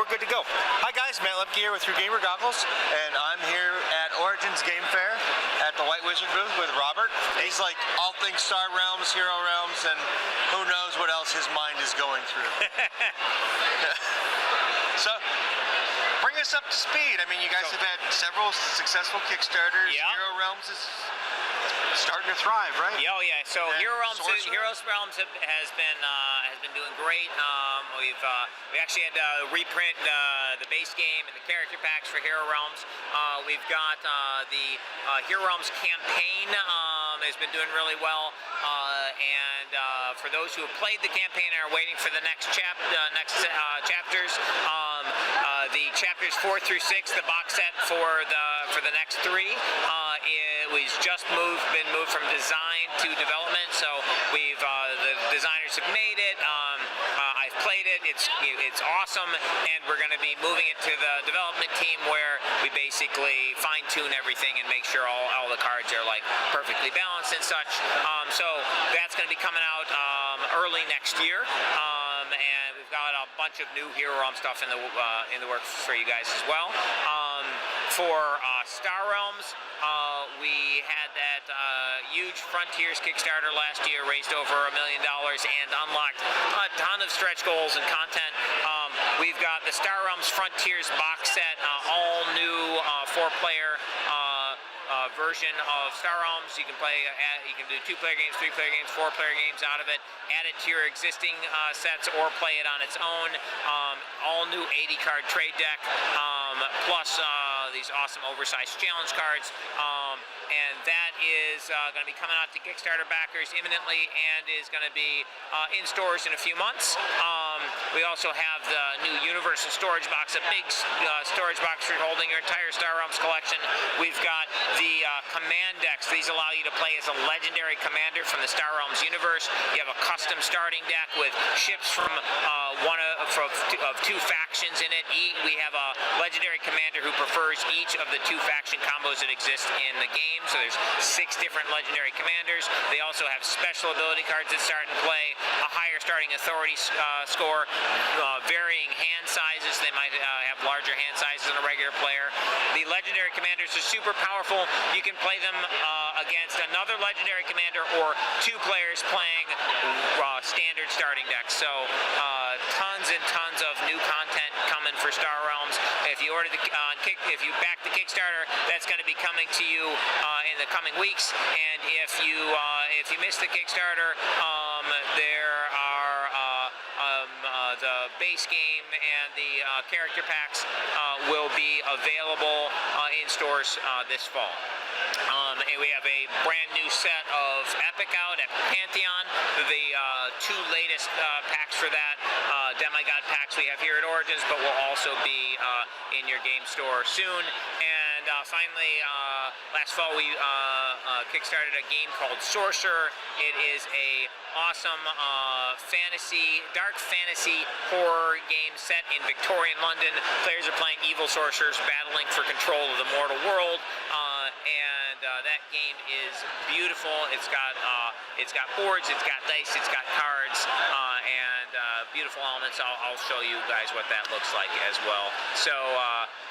we're good to go. Hi guys, Matt Lepke here with Through Gamer Goggles, and I'm here at Origins Game Fair at the White Wizard booth with Robert. He's like all things Star Realms, Hero Realms, and who knows what else his mind is going through. So, bring us up to speed. I mean, you guys have had several successful Kickstarters. Yeah. Hero Realms is starting to thrive, right? Yeah, oh yeah. So And Hero Realms Sorcerer? has been doing great. We actually had to reprint the base game and the character packs for Hero Realms. We've got the Hero Realms campaign has been doing really well. And for those who have played the campaign and are waiting for the next chapters, the chapters 4 through 6, the box set for the next 3, it was just been moved from design to development. So the designers have made it. I've played it. It's awesome, and we're going to be moving it to the development team where we basically fine-tune everything and make sure all the cards are like perfectly balanced and such. So that's going to be coming out early next year, and we've got a bunch of new Hero Realm stuff in the works for you guys as well. For Star Realms, we had that huge Frontiers Kickstarter last year, raised over $1 million and unlocked a ton of stretch goals and content. We've got the Star Realms Frontiers box set, all new 4-player version of Star Realms. You can play, you can do 2-player games, 3-player games, 4-player games out of it. Add it to your existing sets or play it on its own. All new 80-card trade deck, plus these awesome oversized challenge cards. And that is going to be coming out to Kickstarter backers imminently and is going to be in stores in a few months. We also have the new Universal Storage Box, a big storage box for holding your entire Star Realms collection. We've got the command decks. These allow you to play as a legendary commander from the Star Realms universe. You have a custom starting deck with ships from two factions in it. We have a legendary commander who prefers each of the 2 faction combos that exist in the game. So there's 6 different legendary commanders. They also have special ability cards that start in play, a higher starting authority score, varying hand sizes. They might have larger hand sizes than a regular player. The legendary commanders are super powerful. You can play them against another legendary commander or 2 players playing standard starting decks. So tons and tons of new content coming for Star Realms. If you order if you back the Kickstarter, that's going to be coming to you in the coming weeks. And if you miss the Kickstarter, there are the base game and the character packs will be available in stores this fall. And we have a brand new set of Epic out at Pantheon. The 2 latest packs for that, Demigod packs we have here at Origins, but will also be in your game store soon. And finally, last fall we kickstarted a game called Sorcerer. It is a awesome dark fantasy horror game set in Victorian London. Players are playing evil sorcerers battling for control of the mortal world, and that game is beautiful. It's got boards, it's got dice, it's got cards, and beautiful elements. I'll show you guys what that looks like as well. So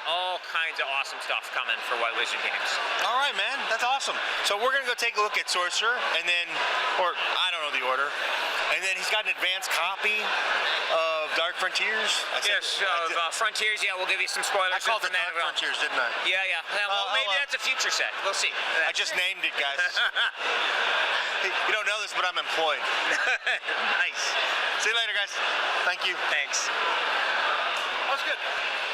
all kinds of awesome stuff coming for White Wizard Games. All right, man, that's awesome. So we're gonna go take a look at Sorcerer, and then, or I don't know the order, and then he's got an advanced copy of Dark Frontiers. Yes, Frontiers. Yeah, we'll give you some spoilers. I called it Dark Frontiers, didn't I? Yeah, yeah. Well, maybe that's a future set. We'll see. I just named it, guys. You don't know this, but I'm employed. Nice. See you later, guys. Thank you. Thanks. That was good.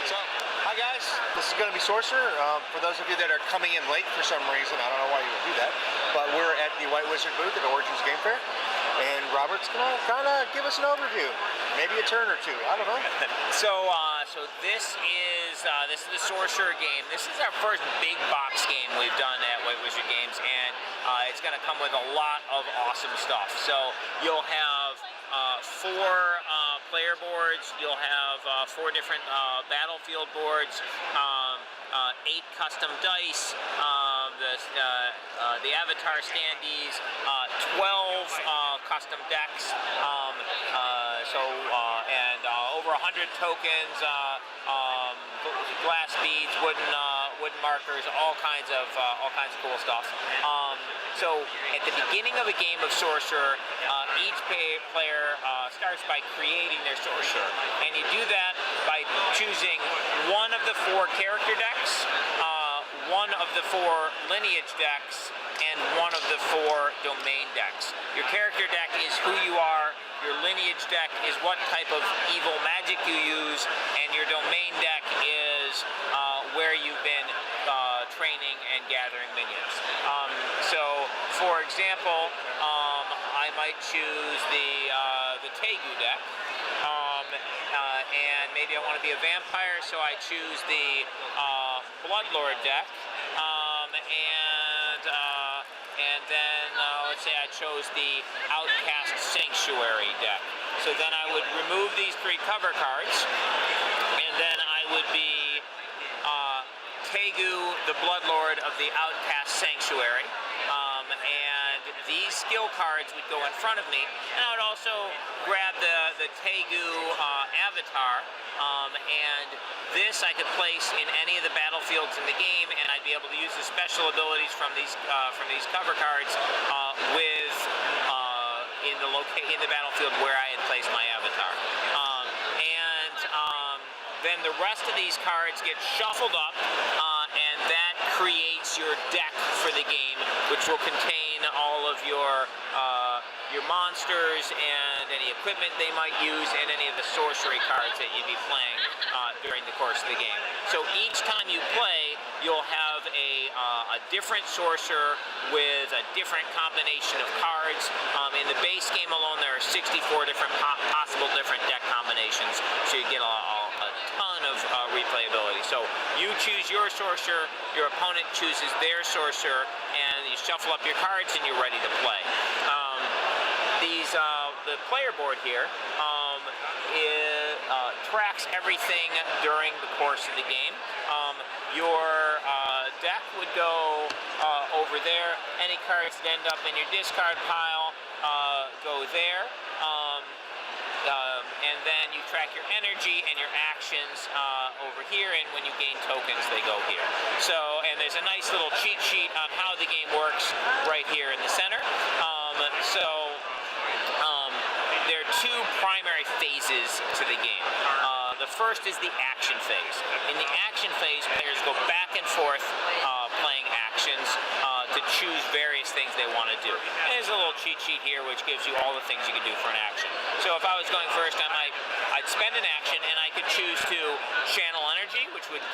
So, hi guys. This is going to be Sorcerer. For those of you that are coming in late for some reason, I don't know why you would do that, but we're at the White Wizard booth at Origins Game Fair, and Robert's going to kind of give us an overview, maybe a turn or 2. I don't know. So this is the Sorcerer game. This is our first big box game we've done at White Wizard Games, and it's going to come with a lot of awesome stuff. So you'll have 4 player boards. You'll have 4 different battlefield boards, 8 custom dice, the avatar standees, 12 custom decks, and over 100 tokens, glass beads, wooden markers, all kinds of cool stuff. So at the beginning of a game of Sorcerer, each player starts by creating their Sorcerer, and you do that by choosing one of the 4 character decks, one of the 4 lineage decks, and one of the 4 domain decks. Your character deck is who you are, your lineage deck is what type of evil magic you use, and your domain deck is where you've been training and gathering minions. So, for example, I might choose the Tegu deck, and maybe I want to be a vampire, so I choose the Bloodlord deck, and then let's say I chose the Outcast Sanctuary deck. So then I would remove these 3 cover cards, and then I would be Tegu, the Bloodlord of the Outcast Sanctuary, and these skill cards would go in front of me, and I would also grab the Tegu avatar, and this I could place in any of the battlefields in the game, and I'd be able to use the special abilities from these cover cards in the battlefield where I had placed my avatar. Then the rest of these cards get shuffled up, and that creates your deck for the game, which will contain all of your monsters and any equipment they might use, and any of the sorcery cards that you'd be playing during the course of the game. So each time you play, you'll have a different sorcerer with a different combination of cards. In the base game alone, there are 64 different possible different deck combinations, so you get a ton of replayability. So you choose your sorcerer, your opponent chooses their sorcerer, and you shuffle up your cards and you're ready to play. The player board here tracks everything during the course of the game. Your deck would go over there. Any cards that end up in your discard pile go there. And then you track your energy and your actions over here, and when you gain tokens, they go here. So, and there's a nice little cheat sheet on how the game works right here in the center. There are 2 primary phases to the game. The first is the action phase. In the action phase, players go back and forth playing actions to choose various things they want to do. And there's a little cheat sheet here which gives you all the things you can do for an action. So if I was going first, I'd spend an action, and I could choose to channel energy, which would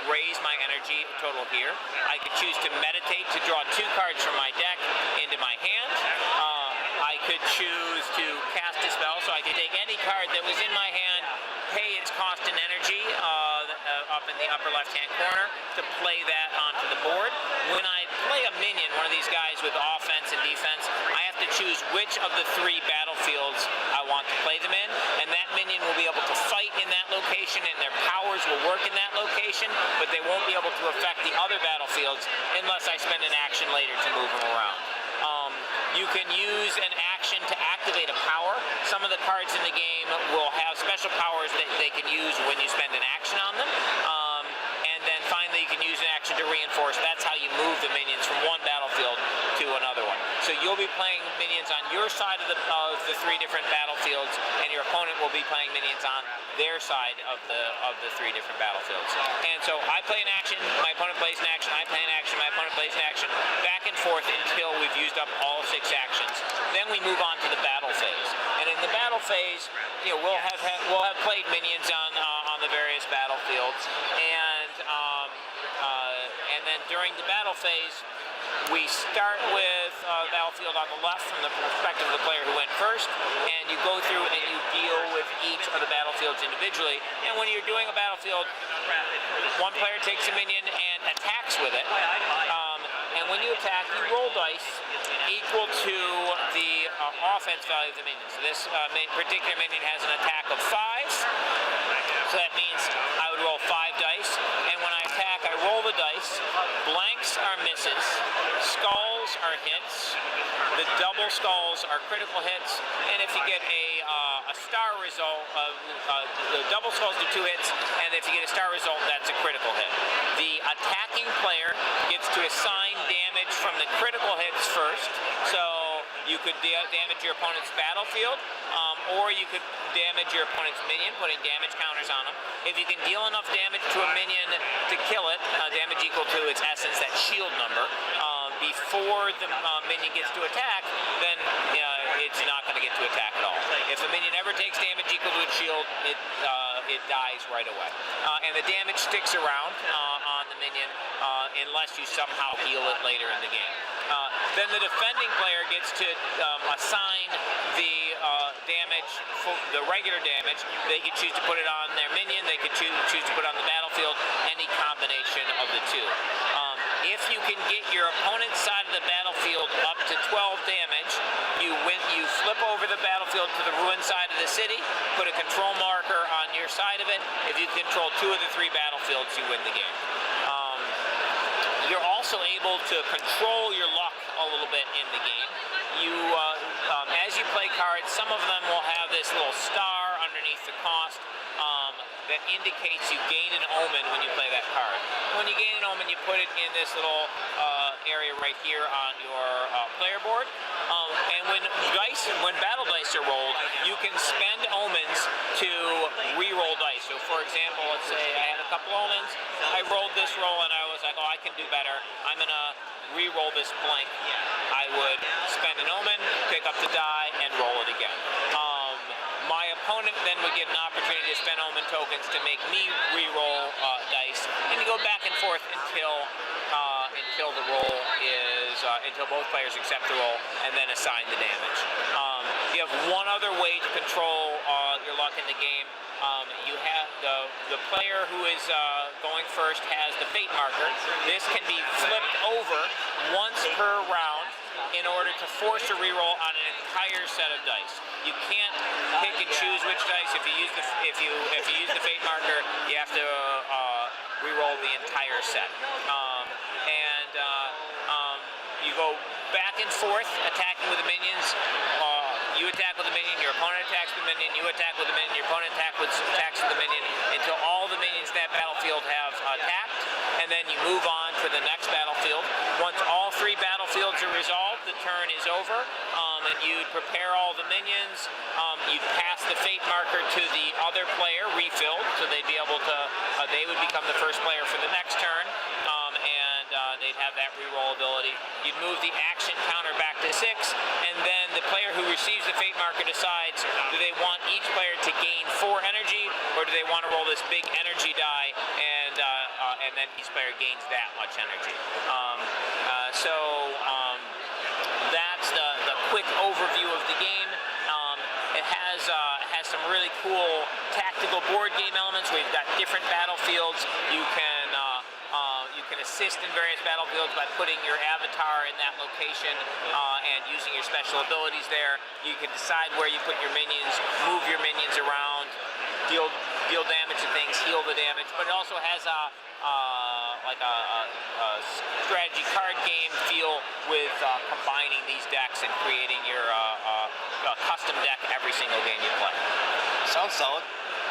raise my energy total here. I could choose to meditate to draw 2 cards from my deck into my hand. I could choose to cast a spell, so I could take any card that was in my hand, pay its cost in energy up in the upper left-hand corner to play that onto the board. When I play a minion, one of these guys with offense and defense, I have to choose which of the 3 battlefields I want to play them in, and that minion will be able to fight in that location, and their powers will work in that location, but they won't be able to affect the other battlefields unless I spend an action later to move them around. You can use an action to activate a power. Some of the cards in the game will have special powers that they can use when you spend an action on them. And then finally you can use an action to reinforce. That's how you move the minions from one battlefield to another one. So you'll be playing minions on your side of the 3 different battlefields, and your opponent will be playing minions on their side of the 3 different battlefields. And so I play an action, my opponent plays an action, I play an action, my opponent plays an action, back and forth until we've used up all 6 actions. Then we move on to the battle phase. And in the battle phase, we'll have played minions on the various battlefields, and then during the battle phase, we start with the battlefield on the left from the perspective of the player who went first, and you go through and you deal with each of the battlefields individually. And when you're doing a battlefield, one player takes a minion and attacks with it. And when you attack, you roll dice equal to the offense value of the minion. So this particular minion has an attack of 5. So that means I would roll 5 dice, and when I attack, I roll the dice. Blanks are misses, skulls are hits, The double skulls are critical hits, and if you get a star result, the double skulls do 2 hits, and if you get a star result, that's a critical hit. The attacking player gets to assign damage from the critical hits first, so you could damage your opponent's battlefield, or you could damage your opponent's minion, putting damage counters on them. If you can deal enough damage to a minion to kill it, damage equal to its essence, that shield number, before the minion gets to attack, then it's not going to get to attack at all. If a minion ever takes damage equal to its shield, it dies right away. And the damage sticks around on the minion unless you somehow heal it later in the game. Then the defending player gets to assign the damage, the regular damage. They could choose to put it on their minion, they could choose to put it on the battlefield, any combination of the two. If you can get your opponent's side of the battlefield up to 12 damage, you flip over the battlefield to the ruined side of the city, put a control marker on your side of it. If you control 2 of the 3 battlefields, you win the game. You're also able to control your luck a little bit in the game. As you play cards, some of them will have this little star underneath the cost that indicates you gain an omen when you play that card. When you gain an omen, you put it in this little area right here on your player board. And when battle dice are rolled, you can spend omens to re-roll dice. So for example, let's say I had a couple omens, I rolled this roll and I was like, oh, I can do better. I'm going to re-roll this blank. I would spend an omen, pick up the die, and roll it again. My opponent then would get an opportunity to spend omen tokens to make me re-roll dice, and to go back and forth until the roll is until both players accept the roll and then assign the damage. You have one other way to control your luck in the game. You have the player who is going first has the fate marker. This can be flipped over once per round in order to force a reroll on an entire set of dice. You can't pick and choose which dice. If you use the fate marker, you have to reroll the entire set. You go back and forth attacking with the minions. You attack with the minion, your opponent attacks with the minion, you attack with the minion, your opponent attacks with the minion, until all the minions in that battlefield have attacked, and then you move on to the next battlefield. Once all 3 battlefields are resolved, the turn is over, and you'd prepare all the minions. You'd pass the fate marker to the other player, refilled, so they'd be able to, they would become the first player for the next turn, and they'd have that reroll ability. You'd move the action counter back to 6, and then the player who receives the fate marker decides, do they want each player to gain 4 energy, or do they want to roll this big energy die, and then each player gains that much energy. That's the quick overview of the game. It has some really cool tactical board game elements where you've got different battlefields. You can assist in various battlefields by putting your avatar in that location and using your special abilities there. You can decide where you put your minions, move your minions around, deal damage to things, heal the damage. But it also has like a strategy card game feel with combining these decks and creating your custom deck every single game you play. Sounds solid.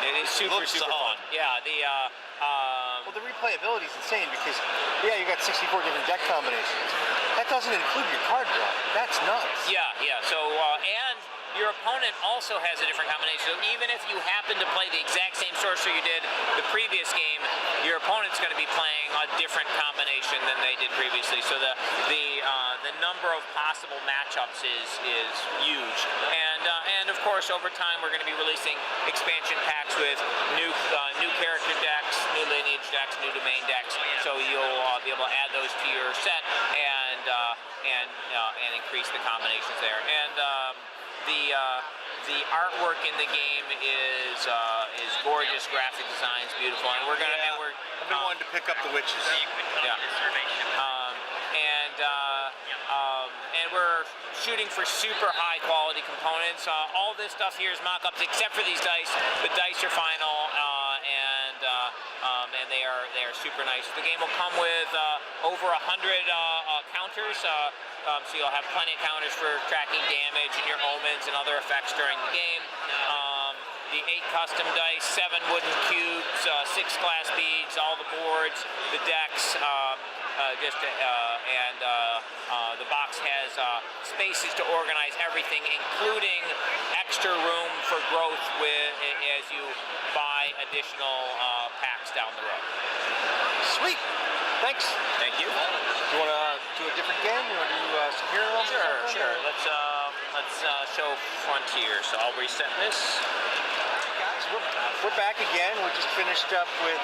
It is super fun. Yeah, well, the replayability is insane because, yeah, you got 64 different deck combinations. That doesn't include your card draw. That's nuts. Yeah. So, and your opponent also has a different combination. So even if you happen to play the exact same sorcerer you did the previous game, your opponent's going to be playing a different combination than they did previously. So the number of possible matchups is huge. And of course, over time, we're going to be releasing expansion packs with new character decks, new lineage decks, new domain decks. So you'll be able to add those to your set and increase the combinations there. And the artwork in the game is gorgeous, graphic design's beautiful, and we're gonna. Yeah. I've been wanting to pick up the witches. Yeah. And we're shooting for super high quality components. All this stuff here is mock-ups, except for these dice. The dice are final, and they are super nice. The game will come with over 100 counter counters. So you'll have plenty of counters for tracking damage and your omens and other effects during the game. The 8 custom dice, 7 wooden cubes, 6 glass beads, all the boards, the decks, the box has spaces to organize everything, including extra room for growth as you buy additional packs down the road. Sweet. Thanks. Thank you. Do you want to do a different game? You want to do some hero realms? Sure. Let's show Frontier. So I'll reset this. Guys, we're back again. We just finished up with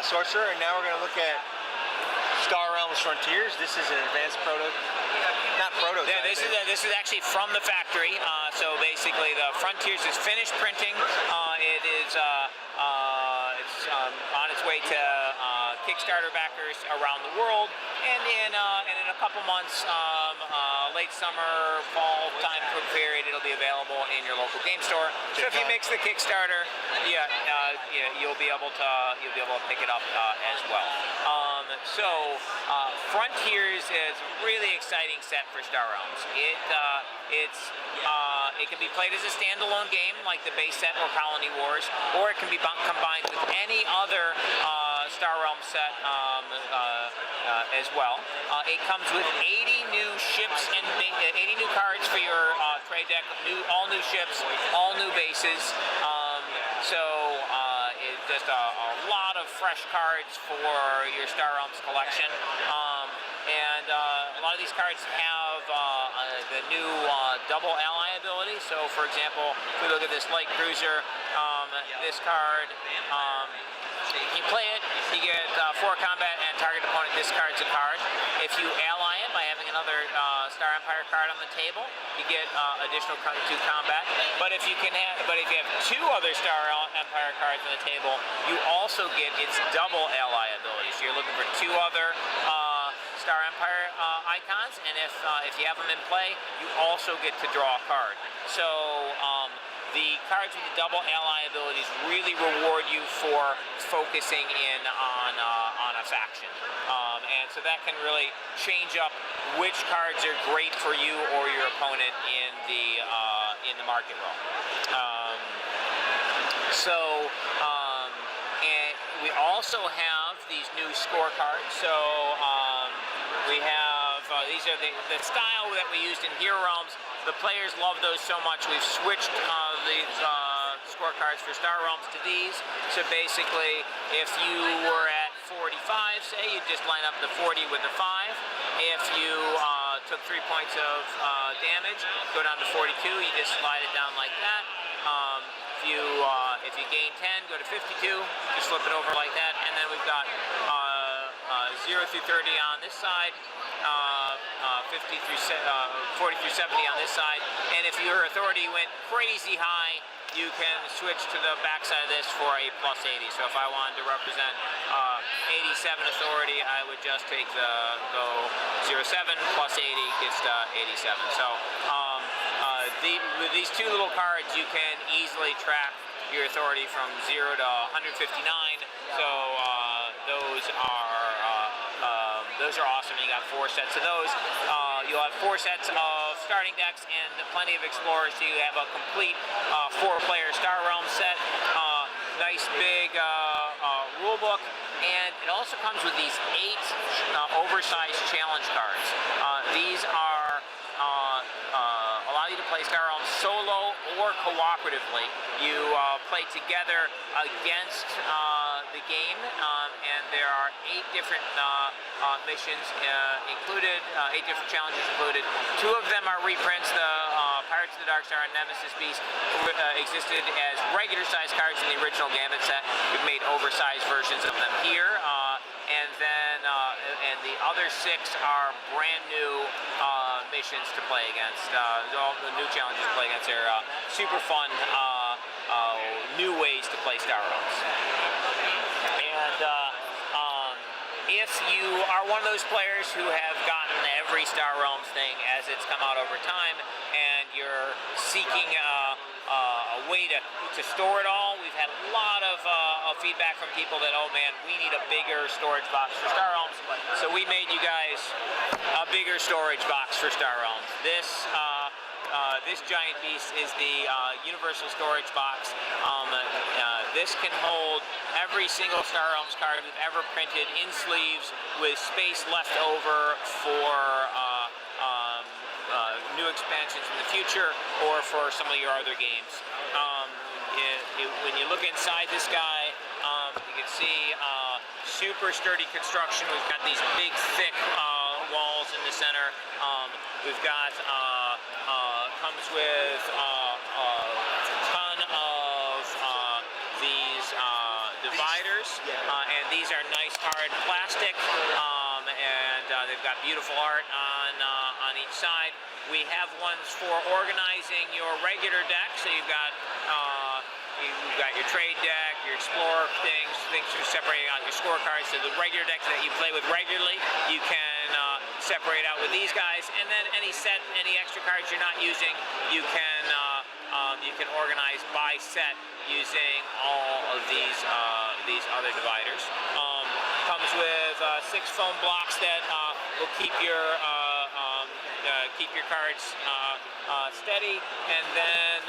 Sorcerer, and now we're going to look at Star Realms Frontiers. This is an advanced prototype. Not prototype. Yeah, this is actually from the factory. So basically, the Frontiers is finished printing. It is it's on its way to Kickstarter backers around the world, and in a couple months, late summer, fall time period, it'll be available in your local game store. So if you mix the Kickstarter, you'll be able to pick it up as well. Frontiers is a really exciting set for Star Realms. It can be played as a standalone game like the base set or Colony Wars, or it can be combined with any other Star Realms set as well. It comes with 80 new ships and 80 new cards for your trade deck, all new ships, all new bases. It's just a lot of fresh cards for your Star Realms collection. A lot of these cards have the new double ally ability. So, for example, if we look at this light cruiser, this card, you play it, you get 4 combat, and target opponent discards a card. If you ally it by having another Star Empire card on the table, you get additional 2 combat. But if you have 2 other Star Empire cards on the table, you also get its double ally ability. So you're looking for 2 other Star Empire icons, and if you have them in play, you also get to draw a card. So the cards with the double ally abilities really reward you for focusing in on a faction, and so that can really change up which cards are great for you or your opponent in the market realm. And we also have these new scorecards. So we have these are the style that we used in Hero Realms. The players love those so much, we've switched these scorecards for Star Realms to these. So basically, if you were at 45, say, you just line up the 40 with the 5. If you took 3 points of damage, go down to 42, you just slide it down like that. If you gain 10, go to 52, just flip it over like that. And then we've got 0 through 30 on this side, 40 through 70 on this side. And if your authority went crazy high, you can switch to the back side of this for a plus 80. So if I wanted to represent 87 authority, I would just take go 07 plus 80 gets to 87. So with these 2 little cards, you can easily track your authority from 0 to 159. So those are awesome. You got 4 sets of those. You'll have 4 sets of starting decks and plenty of explorers. So you have a complete 4-player Star Realms set. Nice big rule book, and it also comes with these 8 oversized challenge cards. These are allow you to play Star Realms solo or cooperatively. You play together against the game, and there are 8 different missions included, 8 different challenges included. 2 of them are reprints. The Pirates of the Dark Star and Nemesis Beast existed as regular-sized cards in the original Gambit set. We've made oversized versions of them here. And then the other 6 are brand new missions to play against. All the new challenges to play against. They're super fun new ways to play Star Realms. And if you are one of those players who have gotten every Star Realms thing as it's come out over time, and you're seeking a way to store it all. We've had a lot of feedback from people that, oh man, we need a bigger storage box for Star Realms. So we made you guys a bigger storage box for Star Realms. This giant beast is the universal storage box. This can hold every single Star Realms card we've ever printed in sleeves, with space left over for new expansions in the future or for some of your other games. When you look inside this guy, you can see super sturdy construction. We've got these big, thick walls in the center. We've got comes with a ton of these dividers, and these are nice hard plastic, and they've got beautiful art on each side. We have ones for organizing your regular deck, so you've got your trade deck, your explorer things you're separating out your scorecards. So the regular deck that you play with regularly, you can separate out with these guys, and then any extra cards you're not using, you can organize by set using all of these other dividers. Comes with 6 foam blocks that will keep your cards steady, and then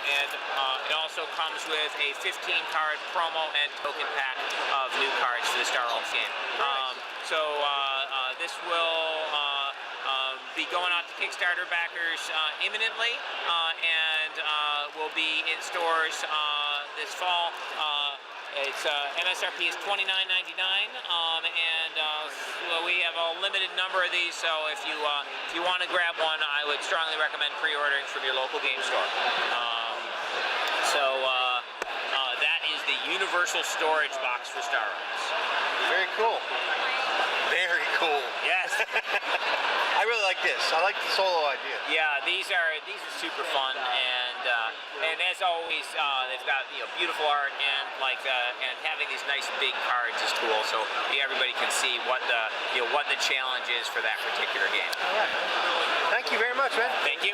it also comes with a 15-card promo and token pack of new cards for the Star Realms game. This will be going out to Kickstarter backers imminently, and will be in stores this fall. Its MSRP is $29.99, and we have a limited number of these. So if you want to grab one, I would strongly recommend pre-ordering from your local game store. That is the universal storage box for Star Realms. Very cool. Very cool. Yes. I really like this. I like the solo idea. Yeah, these are super fun, and as always, they've got beautiful art, and and having these nice big cards is cool. So everybody can see what the challenge is for that particular game. All right. Thank you very much, man. Thank you.